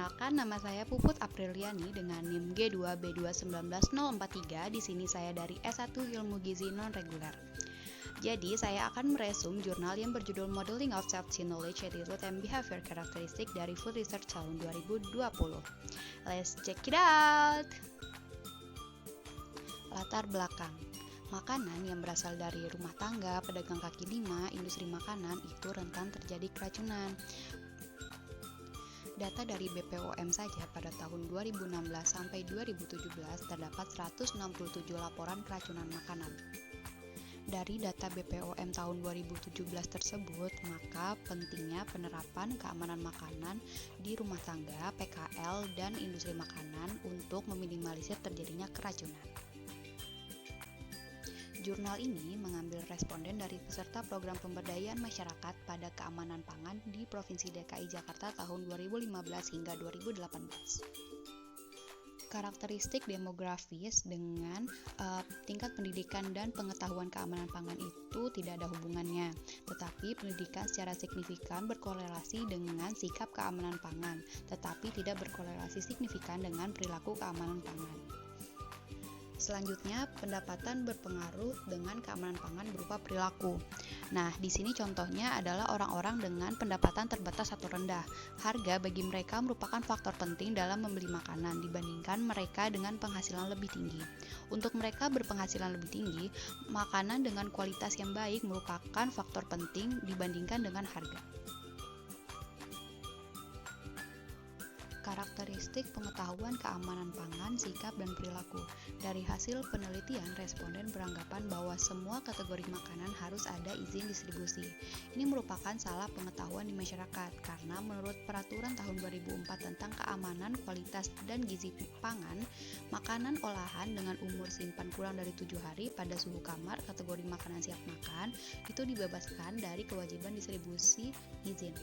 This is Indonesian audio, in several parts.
Perkenalkan, nama saya Puput Apriliani dengan NIM G2B2199043. Di sini saya dari S1 Ilmu Gizi Non-Reguler. Jadi, saya akan meresum jurnal yang berjudul Modeling of Self-Teaching Knowledge, Attitude and Behavior Characteristic dari Food Research tahun 2020. Let's check it out! Latar belakang. Makanan yang berasal dari rumah tangga, pedagang kaki lima, industri makanan itu rentan terjadi keracunan. Data dari BPOM saja pada tahun 2016 sampai 2017 terdapat 167 laporan keracunan makanan. Dari data BPOM tahun 2017 tersebut, maka pentingnya penerapan keamanan makanan di rumah tangga, PKL, dan industri makanan untuk meminimalisir terjadinya keracunan. Jurnal ini mengambil responden dari peserta program pemberdayaan masyarakat pada keamanan pangan di Provinsi DKI Jakarta tahun 2015 hingga 2018. Karakteristik demografis dengan tingkat pendidikan dan pengetahuan keamanan pangan itu tidak ada hubungannya, tetapi pendidikan secara signifikan berkorelasi dengan sikap keamanan pangan, tetapi tidak berkorelasi signifikan dengan perilaku keamanan pangan. Selanjutnya, pendapatan berpengaruh dengan keamanan pangan berupa perilaku. Nah, di sini contohnya adalah orang-orang dengan pendapatan terbatas atau rendah. Harga bagi mereka merupakan faktor penting dalam membeli makanan dibandingkan mereka dengan penghasilan lebih tinggi. Untuk mereka berpenghasilan lebih tinggi, makanan dengan kualitas yang baik merupakan faktor penting dibandingkan dengan harga. Karakteristik pengetahuan keamanan pangan, sikap, dan perilaku. Dari hasil penelitian, responden beranggapan bahwa semua kategori makanan harus ada izin distribusi. Ini merupakan salah pengetahuan di masyarakat, karena menurut Peraturan tahun 2004 tentang keamanan, kualitas, dan gizi pangan, makanan olahan dengan umur simpan kurang dari 7 hari pada suhu kamar kategori makanan siap makan, itu dibebaskan dari kewajiban distribusi izin.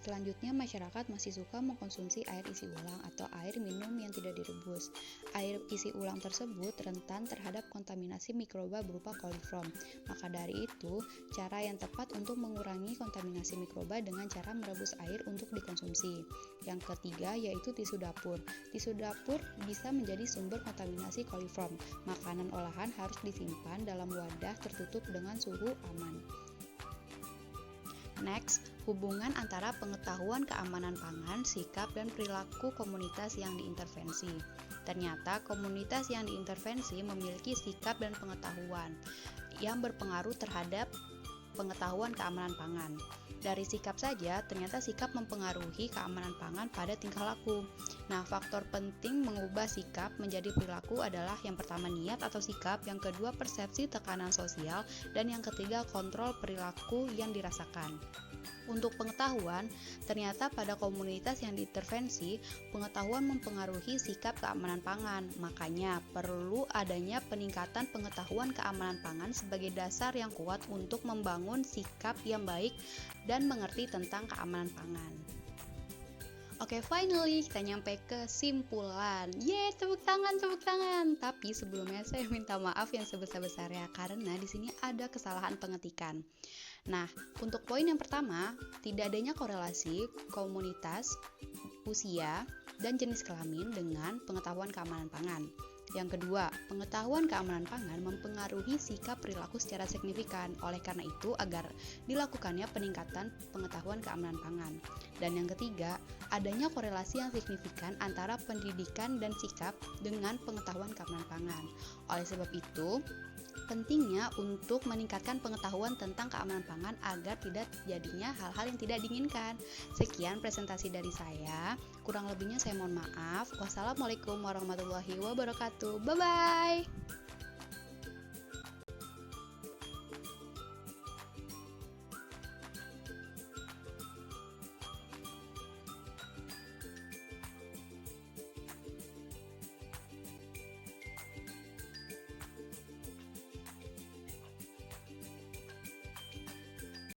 Selanjutnya, masyarakat masih suka mengkonsumsi air isi ulang atau air minum yang tidak direbus. Air isi ulang tersebut rentan terhadap kontaminasi mikroba berupa koliform. Maka dari itu, cara yang tepat untuk mengurangi kontaminasi mikroba dengan cara merebus air untuk dikonsumsi. Yang ketiga yaitu tisu dapur. Tisu dapur bisa menjadi sumber kontaminasi koliform. Makanan olahan harus disimpan dalam wadah tertutup dengan suhu aman. Next, hubungan antara pengetahuan keamanan pangan, sikap, dan perilaku komunitas yang diintervensi. Ternyata komunitas yang diintervensi memiliki sikap dan pengetahuan yang berpengaruh terhadap pengetahuan keamanan pangan. Dari sikap saja, ternyata sikap mempengaruhi keamanan pangan pada tingkah laku. Nah, faktor penting mengubah sikap menjadi perilaku adalah yang pertama niat atau sikap, yang kedua persepsi tekanan sosial, dan yang ketiga kontrol perilaku yang dirasakan. Untuk pengetahuan, ternyata pada komunitas yang diintervensi, pengetahuan mempengaruhi sikap keamanan pangan. Makanya, perlu adanya peningkatan pengetahuan keamanan pangan sebagai dasar yang kuat untuk membangun sikap yang baik dan mengerti tentang keamanan pangan. Oke, finally kita nyampe kesimpulan. Yeay, tepuk tangan. Tapi sebelumnya saya minta maaf yang sebesar-besarnya karena di sini ada kesalahan pengetikan. Nah, untuk poin yang pertama, tidak adanya korelasi komunitas, usia, dan jenis kelamin dengan pengetahuan keamanan pangan. Yang kedua, pengetahuan keamanan pangan mempengaruhi sikap perilaku secara signifikan. Oleh karena itu, agar dilakukannya peningkatan pengetahuan keamanan pangan. Dan yang ketiga, adanya korelasi yang signifikan antara pendidikan dan sikap dengan pengetahuan keamanan pangan. Oleh sebab itu, pentingnya untuk meningkatkan pengetahuan tentang keamanan pangan agar tidak terjadinya hal-hal yang tidak diinginkan. Sekian presentasi dari saya. Kurang lebihnya saya mohon maaf. Wassalamualaikum warahmatullahi wabarakatuh. Bye-bye.